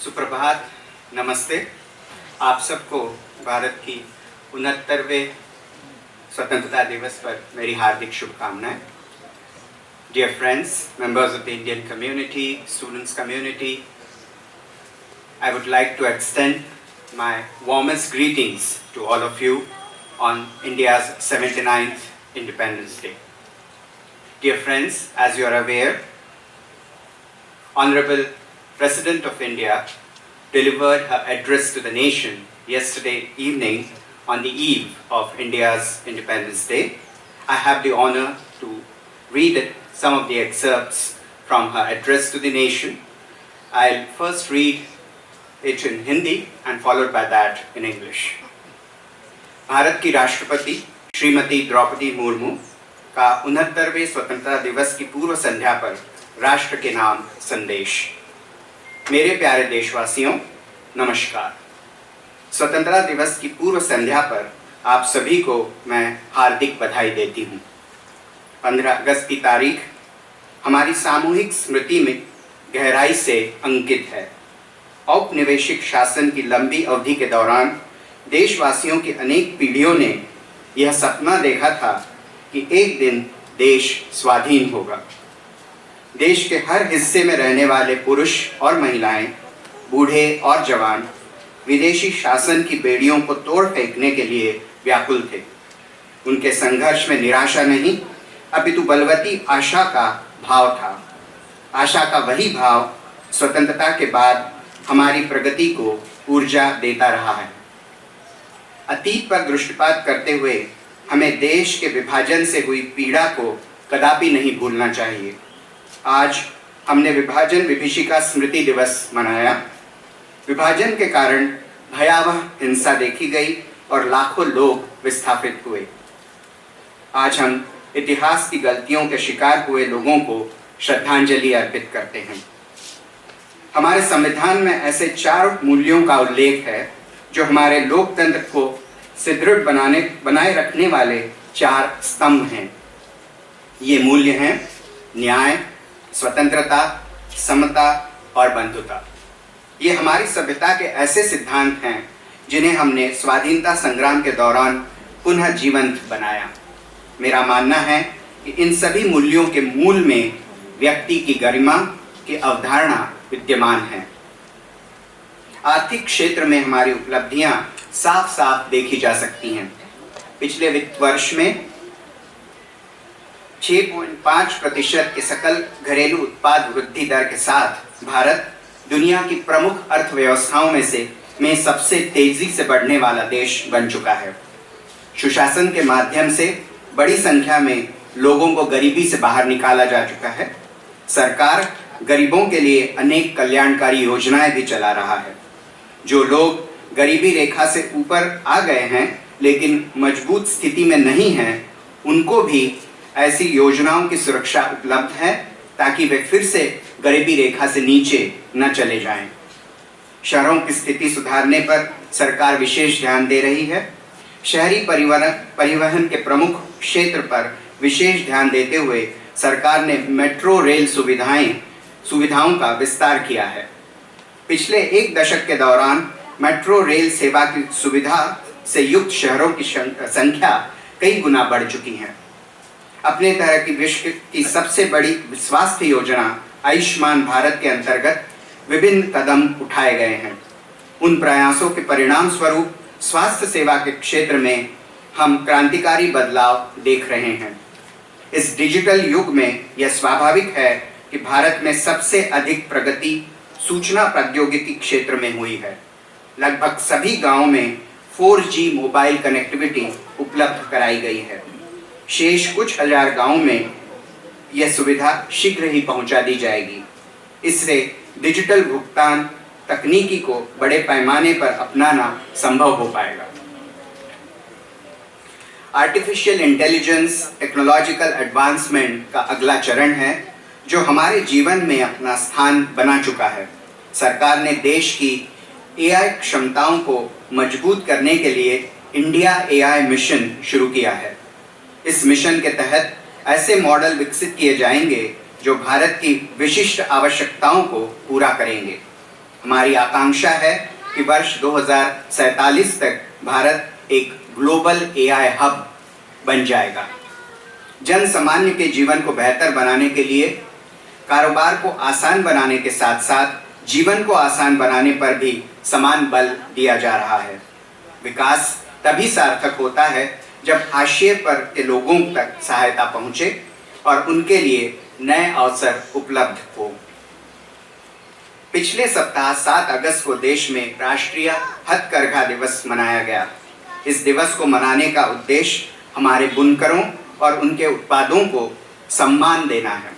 सुप्रभात, नमस्ते। आप सबको भारत की 69वें स्वतंत्रता दिवस पर मेरी हार्दिक शुभकामनाएं। Dear friends, members of the Indian community, students community, I would like to extend my warmest greetings to all of you on India's 79th Independence Day. Dear friends, as you are aware, Honorable President of India delivered her address to the nation yesterday evening on the eve of India's Independence Day. I have the honor to read some of the excerpts from her address to the nation. I'll first read it in Hindi and followed by that in English. Bharat की राष्ट्रपति श्रीमती द्रौपदी मुर्मू का 69वें स्वतंत्रता दिवस की पूर्व संध्या पर राष्ट्र के नाम संदेश। मेरे प्यारे देशवासियों, नमस्कार। स्वतंत्रता दिवस की पूर्व संध्या पर आप सभी को मैं हार्दिक बधाई देती हूँ। 15 अगस्त की तारीख हमारी सामूहिक स्मृति में गहराई से अंकित है। औपनिवेशिक शासन की लंबी अवधि के दौरान देशवासियों की अनेक पीढ़ियों ने यह सपना देखा था कि एक दिन देश स्वाधीन होगा। देश के हर हिस्से में रहने वाले पुरुष और महिलाएं, बूढ़े और जवान विदेशी शासन की बेड़ियों को तोड़ फेंकने के लिए व्याकुल थे। उनके संघर्ष में निराशा नहीं, अपितु बलवती आशा का भाव था। आशा का वही भाव स्वतंत्रता के बाद हमारी प्रगति को ऊर्जा देता रहा है। अतीत पर दृष्टिपात करते हुए हमें देश के विभाजन से हुई पीड़ा को कदापि नहीं भूलना चाहिए। आज हमने विभाजन विभीषिका स्मृति दिवस मनाया। विभाजन के कारण भयावह हिंसा देखी गई और लाखों लोग विस्थापित हुए। आज हम इतिहास की गलतियों के शिकार हुए लोगों को श्रद्धांजलि अर्पित करते हैं। हमारे संविधान में ऐसे 4 मूल्यों का उल्लेख है जो हमारे लोकतंत्र को सुदृढ़ बनाए रखने वाले 4 स्तंभ हैं। ये मूल्य हैं न्याय, स्वतंत्रता, समता और बंधुता। ये हमारी सभ्यता के ऐसे सिद्धांत हैं जिन्हें हमने स्वाधीनता संग्राम के दौरान पुनः जीवंत बनाया। मेरा मानना है कि इन सभी मूल्यों के मूल में व्यक्ति की गरिमा की अवधारणा विद्यमान है। आर्थिक क्षेत्र में हमारी उपलब्धियां साफ साफ देखी जा सकती हैं। पिछले वित्त वर्ष में 6.5% के सकल घरेलू उत्पाद वृद्धि दर के साथ भारत दुनिया की प्रमुख अर्थव्यवस्थाओं में सबसे तेजी से बढ़ने वाला देश बन चुका है। सुशासन के माध्यम से बड़ी संख्या में लोगों को गरीबी से बाहर निकाला जा चुका है। सरकार गरीबों के लिए अनेक कल्याणकारी योजनाएं भी चला रहा है। जो लोग गरीबी रेखा से ऊपर आ गए हैं लेकिन मजबूत स्थिति में नहीं हैं, उनको भी ऐसी योजनाओं की सुरक्षा उपलब्ध है ताकि वे फिर से गरीबी रेखा से नीचे न चले जाएं। शहरों की स्थिति सुधारने पर सरकार विशेष ध्यान दे रही है। शहरी परिवहन के प्रमुख क्षेत्र पर विशेष ध्यान देते हुए सरकार ने मेट्रो रेल सुविधाओं का विस्तार किया है। पिछले 1 दशक के दौरान मेट्रो रेल सेवा की सुविधा से युक्त शहरों की संख्या कई गुना बढ़ चुकी है। अपने तरह की विश्व की सबसे बड़ी स्वास्थ्य योजना आयुष्मान भारत के अंतर्गत विभिन्न कदम उठाए गए हैं। उन प्रयासों के परिणाम स्वरूप स्वास्थ्य सेवा के क्षेत्र में हम क्रांतिकारी बदलाव देख रहे हैं। इस डिजिटल युग में यह स्वाभाविक है कि भारत में सबसे अधिक प्रगति सूचना प्रौद्योगिकी क्षेत्र में हुई है। लगभग सभी गांवों में 4G मोबाइल कनेक्टिविटी उपलब्ध कराई गई है। शेष कुछ हजार गांवों में यह सुविधा शीघ्र ही पहुंचा दी जाएगी। इससे डिजिटल भुगतान तकनीकी को बड़े पैमाने पर अपनाना संभव हो पाएगा। आर्टिफिशियल इंटेलिजेंस टेक्नोलॉजिकल एडवांसमेंट का अगला चरण है जो हमारे जीवन में अपना स्थान बना चुका है। सरकार ने देश की AI क्षमताओं को मजबूत करने के लिए इंडिया AI मिशन शुरू किया है। इस मिशन के तहत ऐसे मॉडल विकसित किए जाएंगे जो भारत की विशिष्ट आवश्यकताओं को पूरा करेंगे। हमारी आकांक्षा है कि वर्ष 2047 तक भारत एक ग्लोबल एआई हब बन जाएगा। जन सामान्य के जीवन को बेहतर बनाने के लिए कारोबार को आसान बनाने के साथ साथ जीवन को आसान बनाने पर भी समान बल दिया जा रहा है। विकास तभी सार्थक होता है जब हाशिए पर के लोगों तक सहायता पहुंचे और उनके लिए नए अवसर उपलब्ध हो। पिछले सप्ताह 7 अगस्त को देश में राष्ट्रीय हथकरघा दिवस मनाया गया। इस दिवस को मनाने का उद्देश्य हमारे बुनकरों और उनके उत्पादों को सम्मान देना है।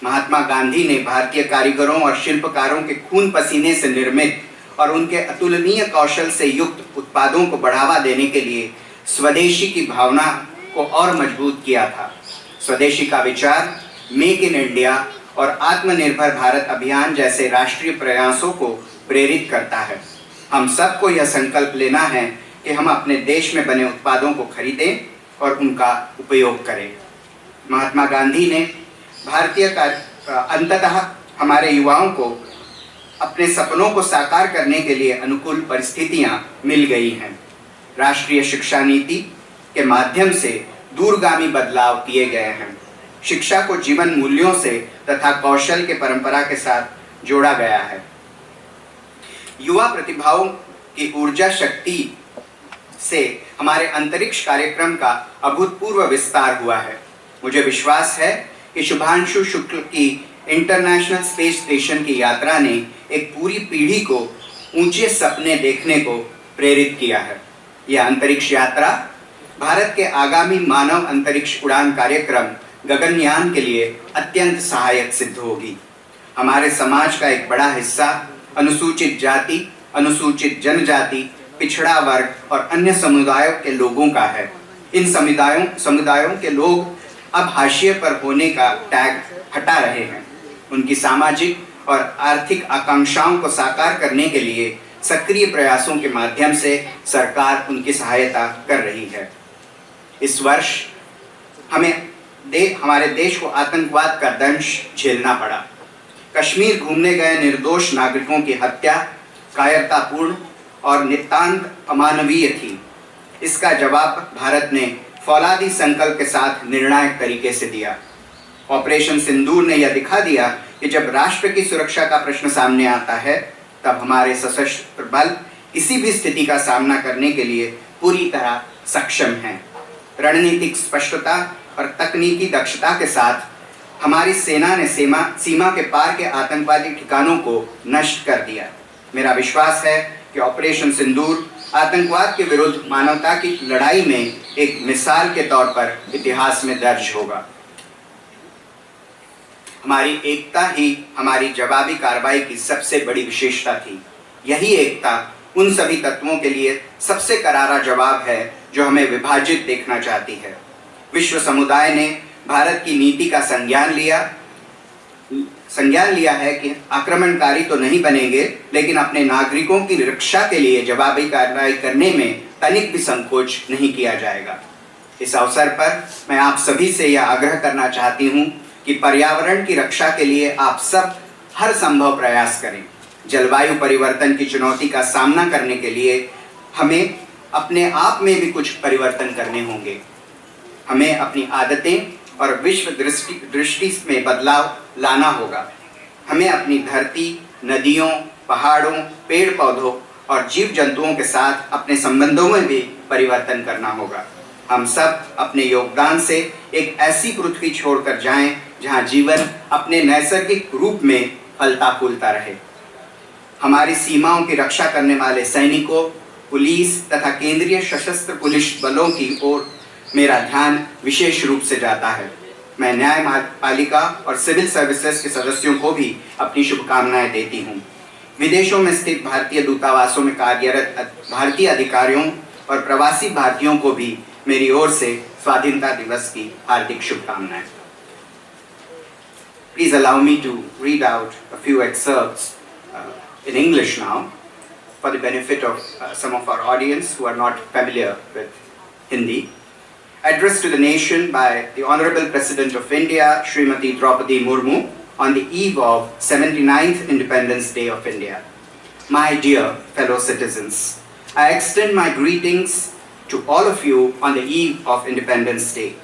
महात्मा गांधी ने भारतीय कारीगरों और शिल्पकारों के खून पसीने से निर्मित और उनके अतुलनीय कौशल से युक्त उत्पादों को बढ़ावा देने के लिए स्वदेशी की भावना को और मजबूत किया था। स्वदेशी का विचार मेक इन इंडिया और आत्मनिर्भर भारत अभियान जैसे राष्ट्रीय प्रयासों को प्रेरित करता है। हम सबको यह संकल्प लेना है कि हम अपने देश में बने उत्पादों को खरीदें और उनका उपयोग करें। महात्मा गांधी ने अंततः हमारे युवाओं को अपने सपनों को साकार करने के लिए अनुकूल परिस्थितियां मिल गई हैं। राष्ट्रीय शिक्षा नीति के माध्यम से दूरगामी बदलाव किए गए हैं। शिक्षा को जीवन मूल्यों से तथा कौशल के परंपरा के साथ जोड़ा गया है। युवा प्रतिभाओं की ऊर्जा शक्ति से हमारे अंतरिक्ष कार्यक्रम का अभूतपूर्व विस्तार हुआ है। मुझे विश्वास है कि शुभांशु शुक्ल की इंटरनेशनल स्पेस स्टेशन की यात्रा ने एक पूरी पीढ़ी को ऊंचे सपने देखने को प्रेरित किया है। यह अंतरिक्ष यात्रा भारत के आगामी मानव अंतरिक्ष उड़ान कार्यक्रम गगनयान के लिए अत्यंत सहायक सिद्ध होगी। हमारे समाज का एक बड़ा हिस्सा अनुसूचित जाति, अनुसूचित जनजाति, पिछड़ा वर्ग और अन्य समुदायों के लोगों का है। इन समुदायों के लोग अब हाशिए पर होने का टैग हटा रहे हैं। उनकी सामाजिक और आर्थिक आकांक्षाओं को साकार करने के लिए सक्रिय प्रयासों के माध्यम से सरकार उनकी सहायता कर रही है। इस वर्ष हमारे देश को आतंकवाद का दंश झेलना पड़ा। कश्मीर घूमने गए निर्दोष नागरिकों की हत्या कायरतापूर्ण और नितांत अमानवीय थी। इसका जवाब भारत ने फौलादी संकल्प के साथ निर्णायक तरीके से दिया। ऑपरेशन सिंदूर ने यह दिखा दिया कि जब राष्ट्र की सुरक्षा का प्रश्न सामने आता है तब हमारे सशस्त्र बल किसी भी स्थिति का सामना करने के लिए पूरी तरह सक्षम हैं। रणनीतिक स्पष्टता और तकनीकी दक्षता के साथ हमारी सेना ने सीमा के पार के आतंकवादी ठिकानों को नष्ट कर दिया। मेरा विश्वास है कि ऑपरेशन सिंदूर आतंकवाद के विरुद्ध मानवता की लड़ाई में एक मिसाल के तौर पर इतिहास में दर्ज होगा। हमारी एकता ही हमारी जवाबी कार्रवाई की सबसे बड़ी विशेषता थी। यही एकता उन सभी तत्वों के लिए सबसे करारा जवाब है जो हमें विभाजित देखना चाहती है। विश्व समुदाय ने भारत की नीति का संज्ञान लिया है कि आक्रमणकारी तो नहीं बनेंगे, लेकिन अपने नागरिकों की रक्षा के लिए जवाबी कार्रवाई करने में तनिक भी संकोच नहीं किया जाएगा। इस अवसर पर मैं आप सभी से यह आग्रह करना चाहती हूँ कि पर्यावरण की रक्षा के लिए आप सब हर संभव प्रयास करें। जलवायु परिवर्तन की चुनौती का सामना करने के लिए हमें अपने आप में भी कुछ परिवर्तन करने होंगे। हमें अपनी आदतें और विश्व दृष्टि में बदलाव लाना होगा। हमें अपनी धरती, नदियों, पहाड़ों, पेड़ पौधों और जीव जंतुओं के साथ अपने संबंधों में भी परिवर्तन करना होगा। हम सब अपने योगदान से एक ऐसी पृथ्वी छोड़कर जाएं जहां जीवन अपने नैसर्गिक रूप में फलता फूलता रहे। हमारी सीमाओं की रक्षा करने वाले सैनिकों, पुलिस तथा केंद्रीय सशस्त्र पुलिस बलों की ओर मेरा ध्यान विशेष रूप से जाता है। मैं न्यायपालिका और सिविल सर्विसेज के सदस्यों को भी अपनी शुभकामनाएं देती हूँ। विदेशों में स्थित भारतीय दूतावासों में कार्यरत भारतीय अधिकारियों और प्रवासी भारतीयों को भी मेरी ओर से स्वाधीनता दिवस की हार्दिक शुभकामनाएं। Please allow me to read out a few excerpts in English now for the benefit of some of our audience who are not familiar with Hindi. Address to the nation by the Honorable President of India, Srimati Draupadi Murmu, on the eve of 79th Independence Day of India. My dear fellow citizens, I extend my greetings to all of you on the eve of Independence Day.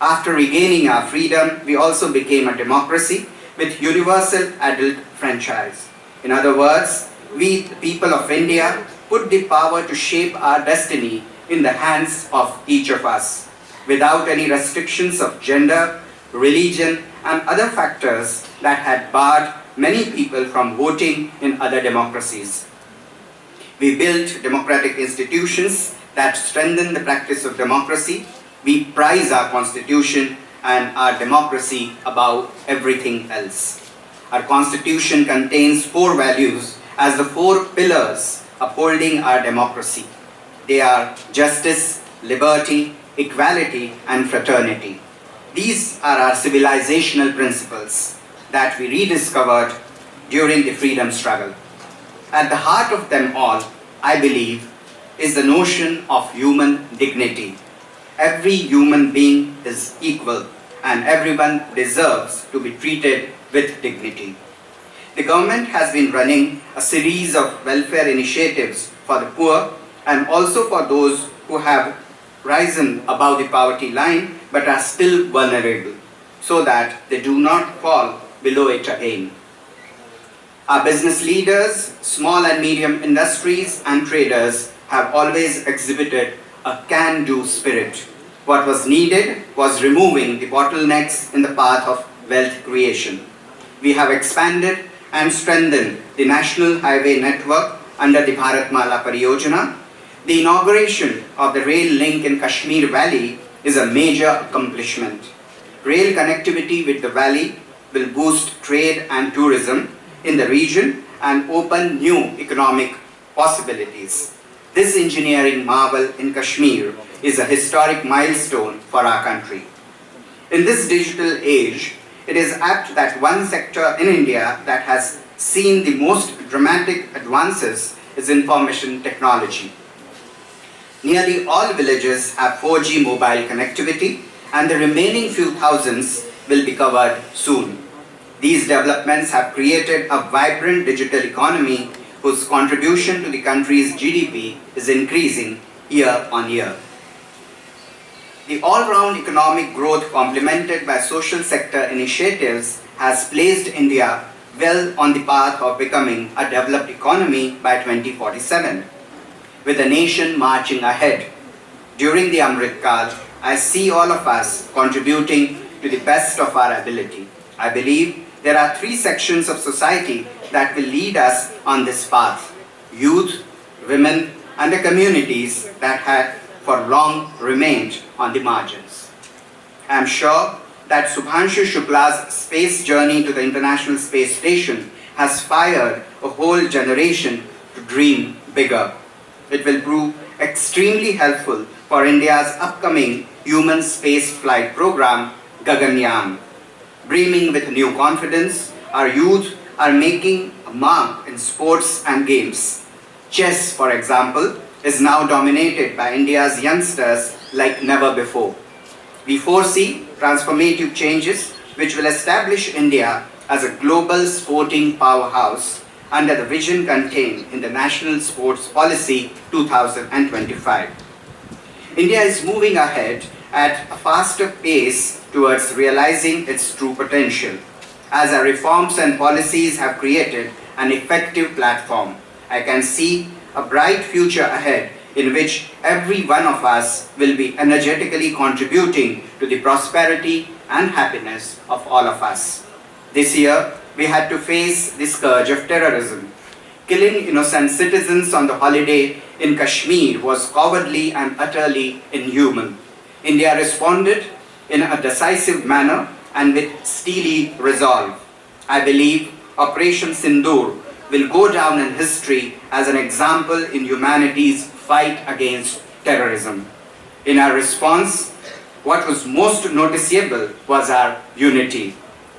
After regaining our freedom, we also became a democracy with universal adult franchise. In other words, we, the people of India, put the power to shape our destiny in the hands of each of us, without any restrictions of gender, religion, and other factors that had barred many people from voting in other democracies. We built democratic institutions that strengthen the practice of democracy. We prize our constitution and our democracy above everything else. Our constitution contains 4 values as the 4 pillars upholding our democracy. They are justice, liberty, equality, and fraternity. These are our civilizational principles that we rediscovered during the freedom struggle. At the heart of them all, I believe, is the notion of human dignity. Every human being is equal and everyone deserves to be treated with dignity. The government has been running a series of welfare initiatives for the poor and also for those who have risen above the poverty line but are still vulnerable, so that they do not fall below it again. Our business leaders, small and medium industries and traders have always exhibited a can-do spirit. What was needed was removing the bottlenecks in the path of wealth creation. We have expanded and strengthened the national highway network under the Bharatmala Pariyojana. The inauguration of the rail link in Kashmir Valley is a major accomplishment. Rail connectivity with the valley will boost trade and tourism in the region and open new economic possibilities. This engineering marvel in Kashmir is a historic milestone for our country. In this digital age, it is apt that one sector in India that has seen the most dramatic advances is information technology. Nearly all villages have 4G mobile connectivity, and the remaining few thousands will be covered soon. These developments have created a vibrant digital economy whose contribution to the country's GDP is increasing year on year. The all-round economic growth complemented by social sector initiatives has placed India well on the path of becoming a developed economy by 2047. With the nation marching ahead, during the Amrit Kal, I see all of us contributing to the best of our ability. I believe there are 3 sections of society that will lead us on this path: youth, women, and the communities that had for long remained on the margins. I am sure that Subhanshu Shukla's space journey to the International Space Station has fired a whole generation to dream bigger. It will prove extremely helpful for India's upcoming human space flight program, Gaganyaan. Brimming with new confidence, our youth are making a mark in sports and games. Chess, for example, is now dominated by India's youngsters like never before. We foresee transformative changes which will establish India as a global sporting powerhouse under the vision contained in the National Sports Policy 2025. India is moving ahead at a faster pace towards realizing its true potential. As our reforms and policies have created an effective platform, I can see a bright future ahead in which every one of us will be energetically contributing to the prosperity and happiness of all of us. This year, we had to face the scourge of terrorism. Killing innocent citizens on the holiday in Kashmir was cowardly and utterly inhuman. India responded in a decisive manner and with steely resolve. I believe Operation Sindoor will go down in history as an example in humanity's fight against terrorism. In our response, what was most noticeable was our unity,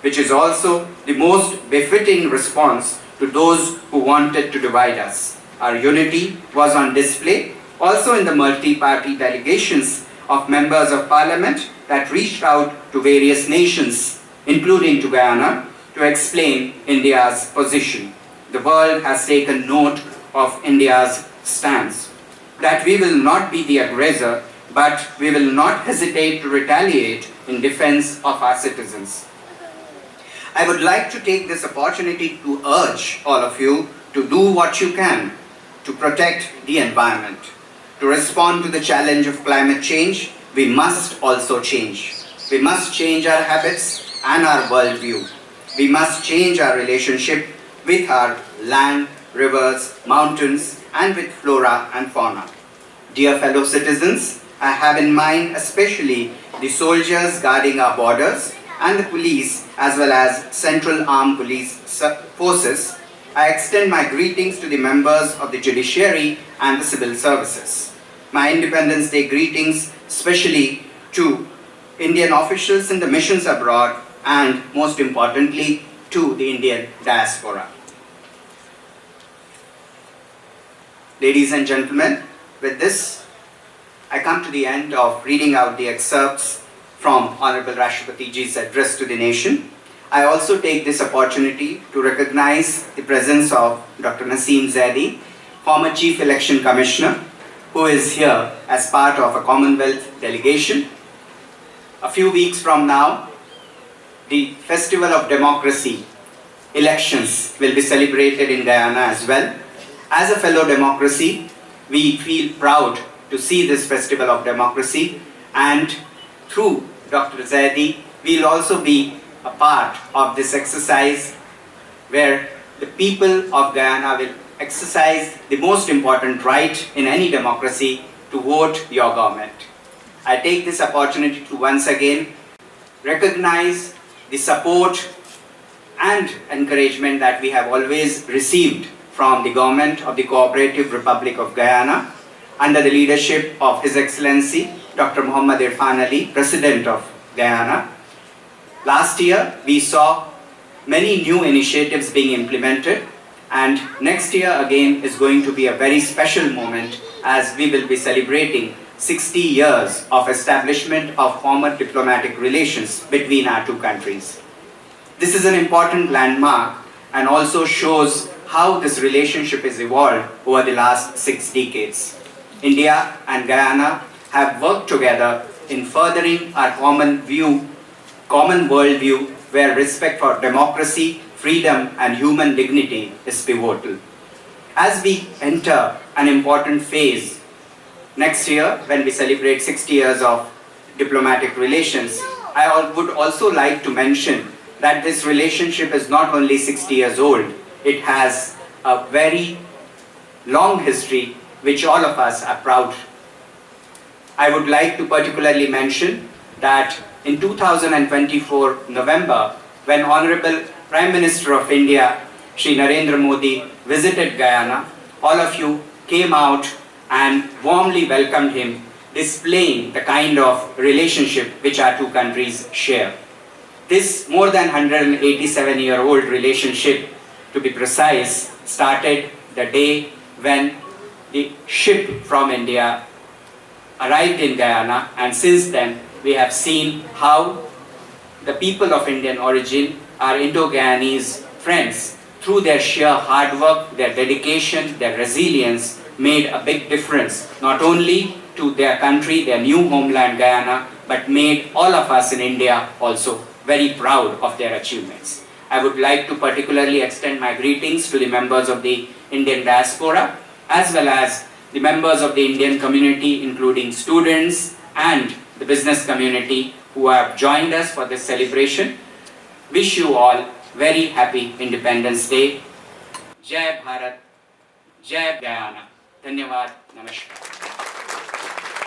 which is also the most befitting response to those who wanted to divide us. Our unity was on display also in the multi-party delegations of members of parliament that reached out to various nations, including to Guyana, to explain India's position. the world has taken note of India's stance, that we will not be the aggressor, but we will not hesitate to retaliate in defense of our citizens. I would like to take this opportunity to urge all of you to do what you can to protect the environment. To respond to the challenge of climate change, we must also change. We must change our habits and our worldview. We must change our relationship with our land, rivers, mountains, and with flora and fauna. Dear fellow citizens, I have in mind especially the soldiers guarding our borders and the police as well as Central Armed Police Forces. I extend my greetings to the members of the judiciary and the civil services. My Independence Day greetings especially to Indian officials in the missions abroad and most importantly to the Indian diaspora. Ladies and gentlemen, with this, I come to the end of reading out the excerpts from Honorable Rashtrapati Ji's address to the nation. I also take this opportunity to recognize the presence of Dr. Naseem Zaidi, former Chief Election Commissioner, who is here as part of a Commonwealth delegation. A few weeks from now, the Festival of Democracy elections will be celebrated in Guyana as well. As a fellow democracy, we feel proud to see this Festival of Democracy, and through Dr. Zaidi, we will also be a part of this exercise where the people of Guyana will exercise the most important right in any democracy to vote your government. I take this opportunity to once again recognize the support and encouragement that we have always received from the government of the Cooperative Republic of Guyana under the leadership of His Excellency Dr. Muhammad Irfan Ali, President of Guyana. Last year, we saw many new initiatives being implemented, and next year again is going to be a very special moment as we will be celebrating 60 years of establishment of formal diplomatic relations between our two countries. This is an important landmark and also shows how this relationship has evolved over the last 6 decades. India and Guyana have worked together in furthering our common worldview where respect for democracy, freedom and human dignity is pivotal. As we enter an important phase next year when we celebrate 60 years of diplomatic relations, I would also like to mention that this relationship is not only 60 years old, it has a very long history which all of us are proud. I would like to particularly mention that in 2024 November, when Honorable Prime Minister of India, Shri Narendra Modi, visited Guyana, all of you came out and warmly welcomed him, displaying the kind of relationship which our two countries share. This more than 187-year-old relationship, to be precise, started the day when the ship from India arrived in Guyana, and since then we have seen how the people of Indian origin are Indo-Guyanese friends. Through their sheer hard work, their dedication, their resilience made a big difference, not only to their country, their new homeland Guyana, but made all of us in India also very proud of their achievements. I would like to particularly extend my greetings to the members of the Indian diaspora, as well as the members of the Indian community, including students and the business community who have joined us for this celebration. Wish you all very happy Independence Day. Jai Bharat, Jai Guyana. Dhanyavad, Namaskar.